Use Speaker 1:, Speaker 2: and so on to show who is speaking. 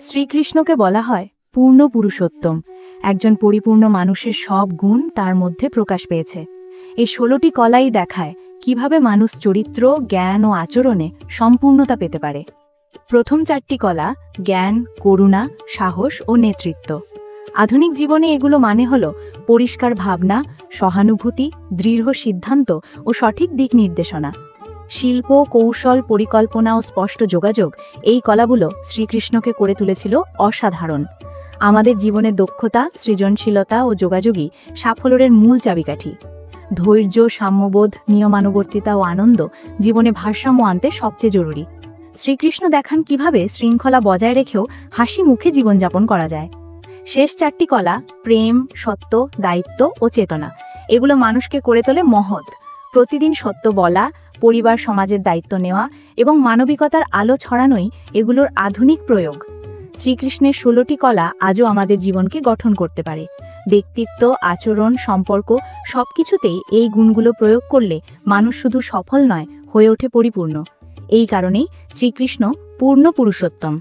Speaker 1: শ্রীকৃষ্ণকে বলা হয় পূর্ণ পুরুষোত্তম। একজন পরিপূর্ণ মানুষের সব গুণ তার মধ্যে প্রকাশ পেয়েছে। এই 16টি কলাই দেখায় কিভাবে মানুষ চরিত্র, জ্ঞান ও আচরণে সম্পূর্ণতা পেতে পারে। প্রথম 4টি কলা জ্ঞান, করুণা, সাহস ও নেতৃত্ব। আধুনিক জীবনে এগুলো মানে হল পরিষ্কার ভাবনা, সহানুভূতি, দৃঢ় সিদ্ধান্ত ও সঠিক দিক নির্দেশনা। শিল্প, কৌশল, পরিকল্পনা ও স্পষ্ট যোগাযোগ, এই কলাগুলো শ্রীকৃষ্ণকে করে তুলেছিল অসাধারণ। আমাদের জীবনে দক্ষতা, সৃজনশীলতা ও যোগাযোগই সাফল্যের মূল চাবিকাঠি। ধৈর্য, সাম্যবোধ, নিয়মানুবর্তিতা ও আনন্দ জীবনে ভারসাম্য আনতে সবচেয়ে জরুরি। শ্রীকৃষ্ণ দেখান কিভাবে শৃঙ্খলা বজায় রেখেও হাসি মুখে জীবনযাপন করা যায়। শেষ 4টি কলা প্রেম, সত্য, দায়িত্ব ও চেতনা, এগুলো মানুষকে করে তোলে মহৎ। প্রতিদিন সত্য বলা, পরিবার সমাজের দায়িত্ব নেওয়া এবং মানবিকতার আলো ছড়ানোই এগুলোর আধুনিক প্রয়োগ। শ্রীকৃষ্ণের 16টি কলা আজও আমাদের জীবনকে গঠন করতে পারে। ব্যক্তিত্ব, আচরণ, সম্পর্ক সবকিছুতেই এই গুণগুলো প্রয়োগ করলে মানুষ শুধু সফল নয়, হয়ে ওঠে পরিপূর্ণ। এই কারণেই শ্রীকৃষ্ণ পূর্ণ পুরুষোত্তম।